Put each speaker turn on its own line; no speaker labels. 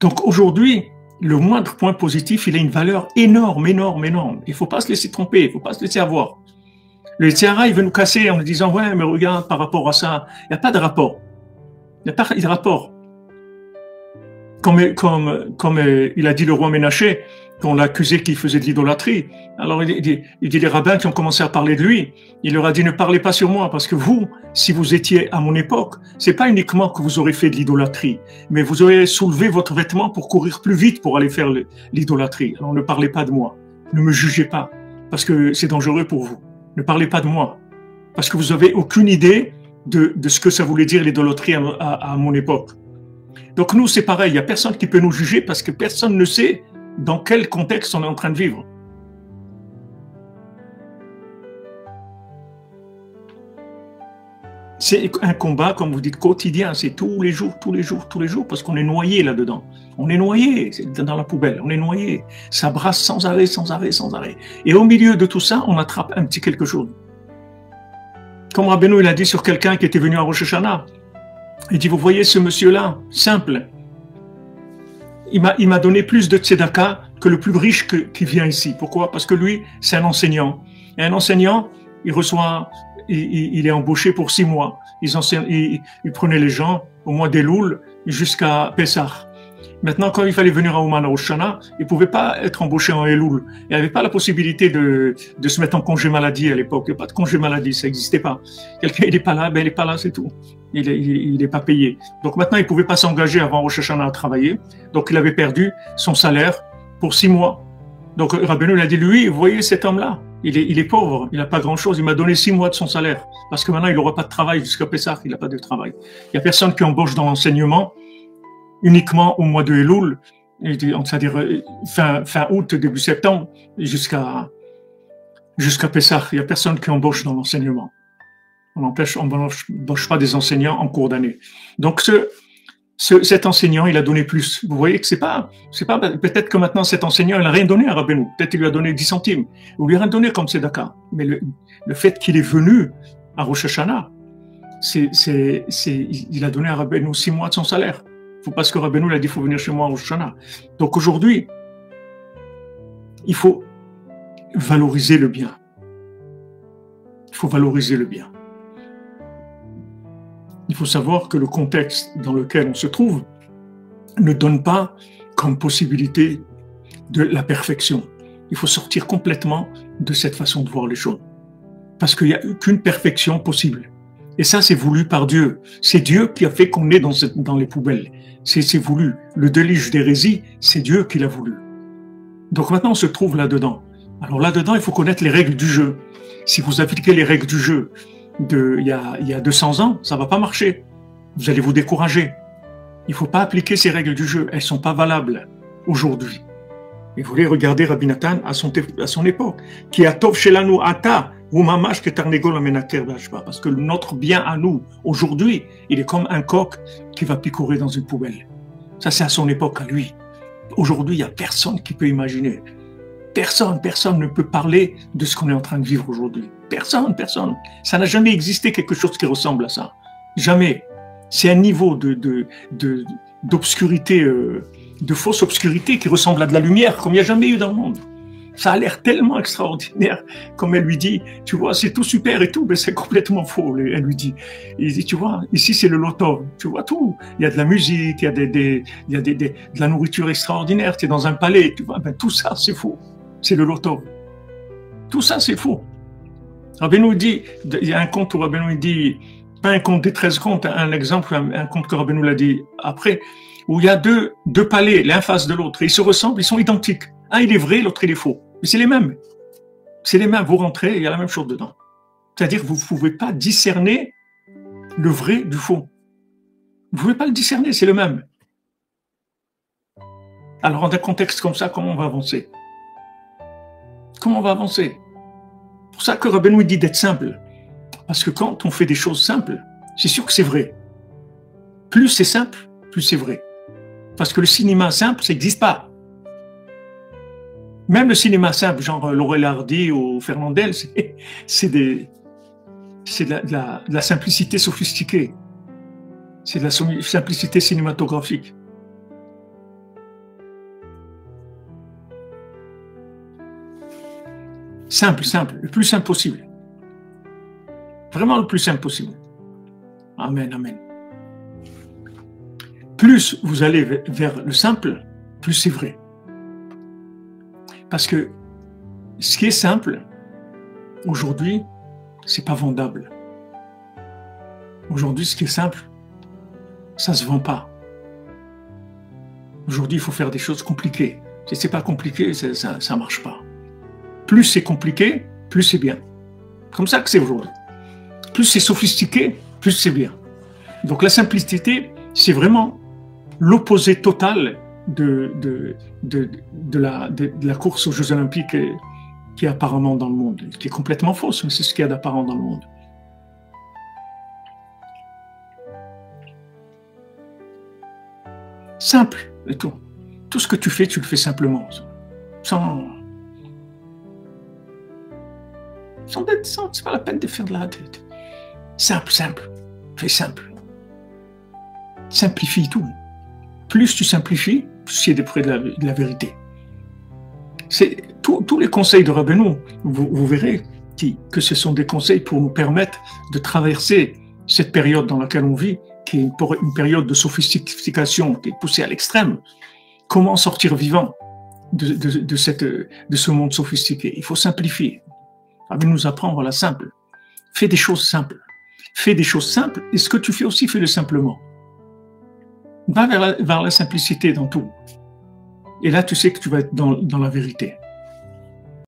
Donc aujourd'hui, le moindre point positif, il a une valeur énorme, énorme, énorme. Il ne faut pas se laisser tromper, il ne faut pas se laisser avoir. Le Yitzhara, il veut nous casser en nous disant, ouais, mais regarde par rapport à ça. Il n'y a pas de rapport. Il n'y a pas de rapport. Comme il a dit le roi Ménaché, qu'on l'a accusé qu'il faisait de l'idolâtrie. Alors il dit les rabbins qui ont commencé à parler de lui, il leur a dit ne parlez pas sur moi parce que vous, si vous étiez à mon époque, c'est pas uniquement que vous aurez fait de l'idolâtrie, mais vous aurez soulevé votre vêtement pour courir plus vite pour aller faire l'idolâtrie. Alors ne parlez pas de moi, ne me jugez pas parce que c'est dangereux pour vous. Ne parlez pas de moi parce que vous avez aucune idée de ce que ça voulait dire l'idolâtrie à mon époque. Donc nous, c'est pareil, il n'y a personne qui peut nous juger parce que personne ne sait dans quel contexte on est en train de vivre. C'est un combat, comme vous dites, quotidien, c'est tous les jours, parce qu'on est noyé là-dedans. On est noyé dans la poubelle, on est noyé. Ça brasse sans arrêt, sans arrêt, sans arrêt. Et au milieu de tout ça, on attrape un petit quelque chose. Comme Rabbeinu, il a dit sur quelqu'un qui était venu à Rosh Hashanah, il dit, vous voyez ce monsieur-là, simple, il m'a donné plus de tzedaka que le plus riche qui vient ici. Pourquoi? Parce que lui, c'est un enseignant. Et un enseignant, il est embauché pour 6 mois. Il prenait les gens au mois d'Elul jusqu'à Pessah. Maintenant, quand il fallait venir à Ouman, à Rosh Hashanah, il ne pouvait pas être embauché en Elul. Il n'y avait pas la possibilité de se mettre en congé maladie à l'époque. Il n'y avait pas de congé maladie, ça n'existait pas. Quelqu'un, il n'est pas là, ben il n'est pas là, c'est tout. Il n'est pas payé. Donc maintenant, il ne pouvait pas s'engager avant Rosh Hashanah à travailler. Donc il avait perdu son salaire pour 6 mois. Donc Rabbeinu a dit, lui, vous voyez cet homme-là, il est pauvre, il n'a pas grand-chose, il m'a donné 6 mois de son salaire. Parce que maintenant, il n'aura pas de travail jusqu'à Pessah, il n'a pas de travail. Il n'y a personne qui embauche dans l'enseignement uniquement au mois de Elul, c'est-à-dire fin août, début septembre, jusqu'à Pessah. Il n'y a personne qui embauche dans l'enseignement. On n'embauche pas des enseignants en cours d'année. Donc cet enseignant, il a donné plus. Vous voyez que c'est pas peut-être que maintenant cet enseignant, il n'a rien donné à Rabbeinu. Peut-être qu'il lui a donné 10 centimes. Ou lui a rien donné comme tzedaka. Mais le fait qu'il est venu à Rosh Hashanah, il a donné à Rabbeinu 6 mois de son salaire. Parce que Rabbeinu l'a dit, il faut venir chez moi à Rosh Hashanah. Donc aujourd'hui, il faut valoriser le bien. Il faut valoriser le bien. Il faut savoir que le contexte dans lequel on se trouve ne donne pas comme possibilité de la perfection. Il faut sortir complètement de cette façon de voir les choses. Parce qu'il n'y a qu'une perfection possible. Et ça, c'est voulu par Dieu. C'est Dieu qui a fait qu'on est dans les poubelles. C'est voulu. Le déluge d'hérésie, c'est Dieu qui l'a voulu. Donc maintenant, on se trouve là-dedans. Alors là-dedans, il faut connaître les règles du jeu. Si vous appliquez les règles du jeu il y a 200 ans, ça va pas marcher. Vous allez vous décourager. Il faut pas appliquer ces règles du jeu. Elles sont pas valables aujourd'hui. Et vous voulez regarder Rabbi Nathan à son époque. Qui a tov shelanu ata ou mamash que tarnegol amenater d'ashba. Parce que notre bien à nous, aujourd'hui, il est comme un coq qui va picorer dans une poubelle. Ça, c'est à son époque, à lui. Aujourd'hui, il y a personne qui peut imaginer. Personne ne peut parler de ce qu'on est en train de vivre aujourd'hui. Personne. Ça n'a jamais existé quelque chose qui ressemble à ça. Jamais. C'est un niveau d'obscurité, de fausse obscurité qui ressemble à de la lumière comme il n'y a jamais eu dans le monde. Ça a l'air tellement extraordinaire, comme elle lui dit, tu vois, c'est tout super et tout, mais c'est complètement faux, elle lui dit. Il dit, tu vois, ici c'est le loto, tu vois tout. Il y a de la musique, il y a de la nourriture extraordinaire, tu es dans un palais, tu vois, ben, tout ça c'est faux. C'est le loto. Tout ça, c'est faux. Rabbeinu dit, il y a un conte où Rabbeinu dit, pas un conte des 13 contes, un exemple, un conte que Rabbeinu l'a dit après, où il y a deux palais, l'un face de l'autre, et ils se ressemblent, ils sont identiques. Un, il est vrai, l'autre, il est faux. Mais c'est les mêmes. C'est les mêmes. Vous rentrez, il y a la même chose dedans. C'est-à-dire que vous ne pouvez pas discerner le vrai du faux. Vous ne pouvez pas le discerner, c'est le même. Alors, dans un contexte comme ça, comment on va avancer? Comment on va avancer? C'est pour ça que Rabbeinu dit d'être simple. Parce que quand on fait des choses simples, c'est sûr que c'est vrai. Plus c'est simple, plus c'est vrai. Parce que le cinéma simple, ça n'existe pas. Même le cinéma simple, genre Laurel Hardy ou Fernandel, c'est de la simplicité sophistiquée. C'est de la simplicité cinématographique. Simple, simple, le plus simple possible. Vraiment le plus simple possible. Amen, amen. Plus vous allez vers le simple, plus c'est vrai. Parce que ce qui est simple, aujourd'hui, c'est pas vendable. Aujourd'hui, ce qui est simple, ça se vend pas. Aujourd'hui, il faut faire des choses compliquées. Si c'est pas compliqué, ça marche pas. Plus c'est compliqué, plus c'est bien. Comme ça que c'est aujourd'hui. Plus c'est sophistiqué, plus c'est bien. Donc la simplicité, c'est vraiment l'opposé total de la course aux Jeux Olympiques qui est apparemment dans le monde, qui est complètement fausse, mais c'est ce qu'il y a d'apparent dans le monde. Simple et tout. Tout ce que tu fais, tu le fais simplement. C'est pas la peine de faire de la tête. Simple, simple. Fais simple. Simplifie tout. Plus tu simplifies, plus tu es près de la vérité. Tous les conseils de Rabbeinu, vous verrez que ce sont des conseils pour nous permettre de traverser cette période dans laquelle on vit, qui est une période de sophistication qui est poussée à l'extrême. Comment sortir vivant de ce monde sophistiqué? Il faut simplifier. Rabbeinu nous apprend, voilà, simple. Fais des choses simples. Fais des choses simples, et ce que tu fais aussi, fais-le simplement. Va vers la simplicité dans tout. Et là, tu sais que tu vas être dans la vérité.